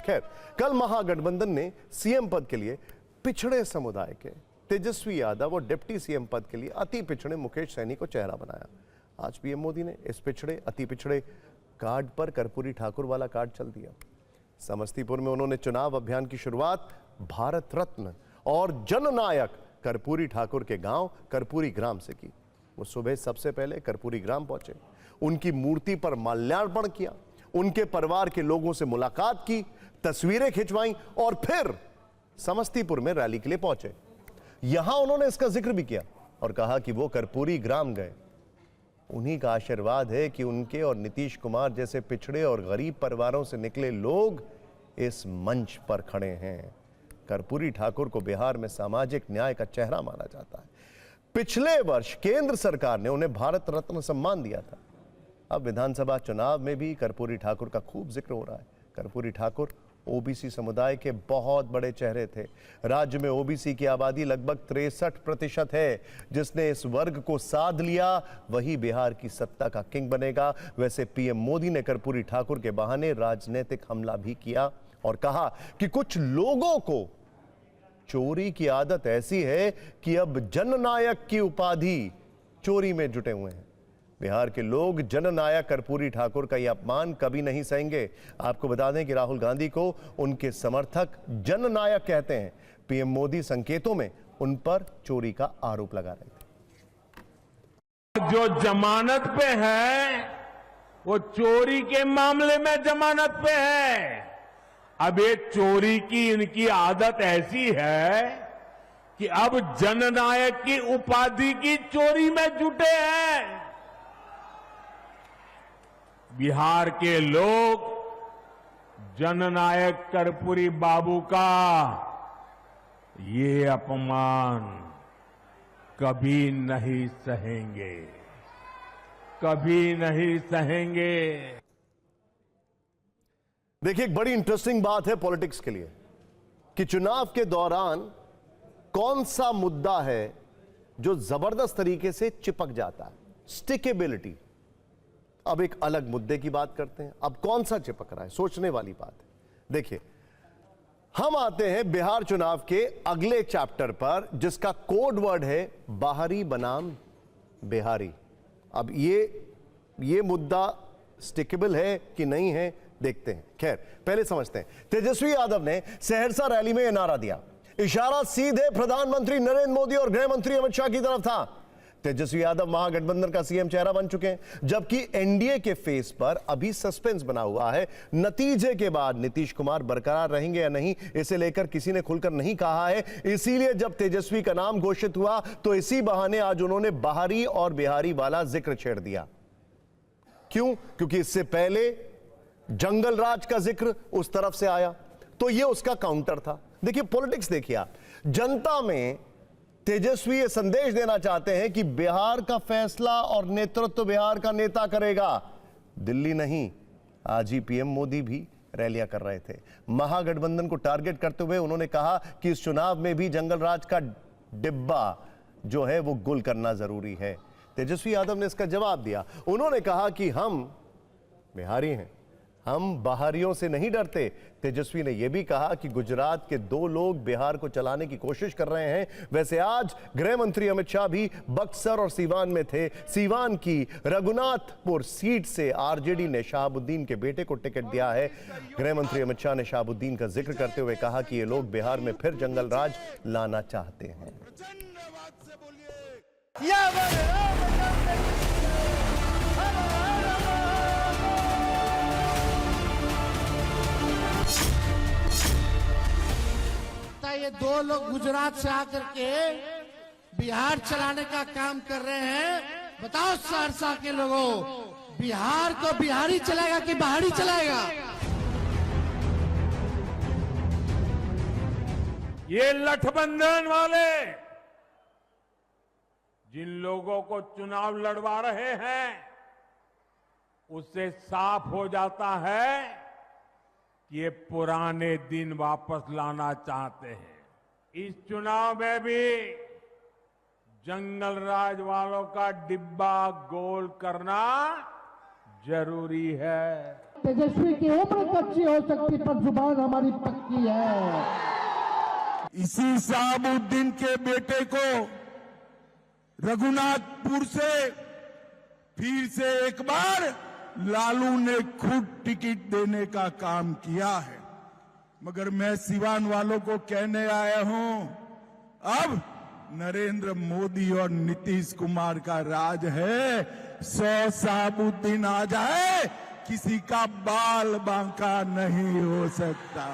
खैर, कल महागठबंधन ने सीएम पद के लिए पिछड़े समुदाय के तेजस्वी यादव और डिप्टी सीएम पद के लिए अति पिछड़े मुकेश सैनी को चेहरा बनाया। आज पीएम मोदी ने इस पिछड़े अति पिछड़े कार्ड पर कर्पूरी ठाकुर वाला कार्ड चल दिया। समस्तीपुर में उन्होंने चुनाव अभियान की शुरुआत भारत रत्न और जननायक कर्पूरी ठाकुर के गांव कर्पूरी ग्राम से की। वो सुबह सबसे पहले कर्पूरी ग्राम पहुंचे, उनकी मूर्ति पर माल्यार्पण किया, उनके परिवार के लोगों से मुलाकात की, तस्वीरें खिंचवाई और फिर समस्तीपुर में रैली के लिए पहुंचे। यहां उन्होंने इसका जिक्र भी किया और कहा कि वो कर्पूरी ग्राम गए। उन्हीं का आशीर्वाद है कि उनके और नीतीश कुमार जैसे पिछड़े और गरीब परिवारों से निकले लोग इस मंच पर खड़े हैं। कर्पूरी ठाकुर को बिहार में सामाजिक न्याय का चेहरा माना जाता है। पिछले वर्ष केंद्र सरकार ने उन्हें भारत रत्न सम्मान दिया था। अब विधानसभा चुनाव में भी कर्पूरी ठाकुर का खूब जिक्र हो रहा है। कर्पूरी ठाकुर ओबीसी समुदाय के बहुत बड़े चेहरे थे। राज्य में ओबीसी की आबादी लगभग 63% है। जिसने इस वर्ग को साध लिया वही बिहार की सत्ता का किंग बनेगा। वैसे पीएम मोदी ने कर्पूरी ठाकुर के बहाने राजनीतिक हमला भी किया और कहा कि कुछ लोगों को चोरी की आदत ऐसी है कि अब जननायक की उपाधि चोरी में जुटे हुए हैं। बिहार के लोग जननायक कर्पूरी ठाकुर का यह अपमान कभी नहीं सहेंगे। आपको बता दें कि राहुल गांधी को उनके समर्थक जननायक कहते हैं। पीएम मोदी संकेतों में उन पर चोरी का आरोप लगा रहे थे। जो जमानत पे है वो चोरी के मामले में जमानत पे है। अब ये चोरी की इनकी आदत ऐसी है कि अब जननायक की उपाधि की चोरी में जुटे हैं। बिहार के लोग जननायक कर्पूरी बाबू का ये अपमान कभी नहीं सहेंगे, कभी नहीं सहेंगे। देखिए, एक बड़ी इंटरेस्टिंग बात है पॉलिटिक्स के लिए कि चुनाव के दौरान कौन सा मुद्दा है जो जबरदस्त तरीके से चिपक जाता है। स्टिकेबिलिटी। अब एक अलग मुद्दे की बात करते हैं। अब कौन सा चिपक रहा है, सोचने वाली बात है। देखिए, हम आते हैं बिहार चुनाव के अगले चैप्टर पर जिसका कोड वर्ड है बाहरी बनाम बिहारी। अब ये मुद्दा स्टिकेबल है कि नहीं है, देखते हैं। खैर, पहले समझते हैं। तेजस्वी यादव ने सहरसा रैली में यह नारा दिया। इशारा सीधे प्रधानमंत्री नरेंद्र मोदी और गृह मंत्री अमित शाह की तरफ था। तेजस्वी यादव महागठबंधन का सीएम चेहरा बन चुके हैं, जबकि एनडीए के फेस पर अभी सस्पेंस बना हुआ है। नतीजे के बाद नीतीश कुमार बरकरार रहेंगे या नहीं, इसे लेकर किसी ने खुलकर नहीं कहा है। इसीलिए जब तेजस्वी का नाम घोषित हुआ तो इसी बहाने आज उन्होंने बाहरी और बिहारी वाला जिक्र छेड़ दिया। क्यों? क्योंकि इससे पहले जंगल राज का जिक्र उस तरफ से आया, तो यह उसका काउंटर था। देखिए, पॉलिटिक्स देखिए आप। जनता में तेजस्वी ये संदेश देना चाहते हैं कि बिहार का फैसला और नेतृत्व बिहार का नेता करेगा, दिल्ली नहीं। आज ही पीएम मोदी भी रैलियां कर रहे थे। महागठबंधन को टारगेट करते हुए उन्होंने कहा कि इस चुनाव में भी जंगल राज का डिब्बा जो है वो गुल करना जरूरी है। तेजस्वी यादव ने इसका जवाब दिया। उन्होंने कहा कि हम बिहारी हैं, हम बाहरियों से नहीं डरते। तेजस्वी ने यह भी कहा कि गुजरात के 2 लोग बिहार को चलाने की कोशिश कर रहे हैं। वैसे आज गृह मंत्री अमित शाह भी बक्सर और सीवान में थे। सीवान की रघुनाथपुर सीट से आरजेडी ने शहाबुद्दीन के बेटे को टिकट दिया है। गृह मंत्री अमित शाह ने शहाबुद्दीन का जिक्र करते हुए कहा कि ये लोग बिहार में फिर जंगल राज लाना चाहते हैं। ये 2 लोग गुजरात से आकर के बिहार चलाने का काम कर रहे हैं। बताओ सहरसा के लोगों, बिहार को बिहारी चलाएगा कि बाहरी चलाएगा? ये लठबंधन वाले जिन लोगों को चुनाव लड़वा रहे हैं उससे साफ हो जाता है कि ये पुराने दिन वापस लाना चाहते हैं। इस चुनाव में भी जंगल राज वालों का डिब्बा गोल करना जरूरी है। तेजस्वी की उम्र कच्ची हो सकती पर जुबान हमारी पक्की है। इसी शहाबुद्दीन के बेटे को रघुनाथपुर से फिर से एक बार लालू ने खुद टिकट देने का काम किया है। मगर मैं सिवान वालों को कहने आया हूं, अब नरेंद्र मोदी और नीतीश कुमार का राज है। 100 शहाबुद्दीन आ जाए, किसी का बाल बांका नहीं हो सकता।